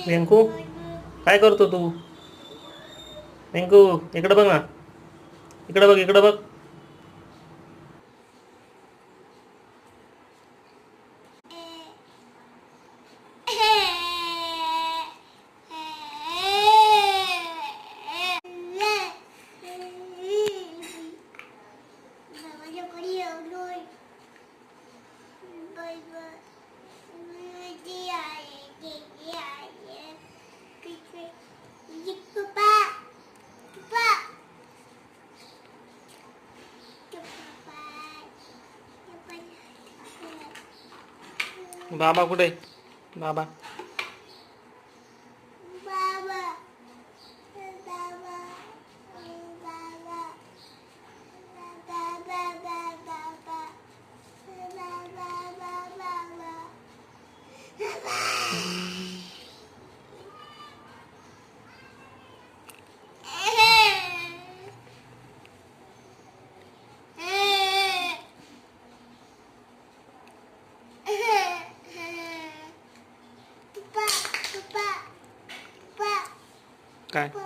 वेंकू, काय करतो तू? वेंकू, इकडे बघ ना. इकडे बघ, इकडे बघ. बाबा कुठे? बाबा. काय?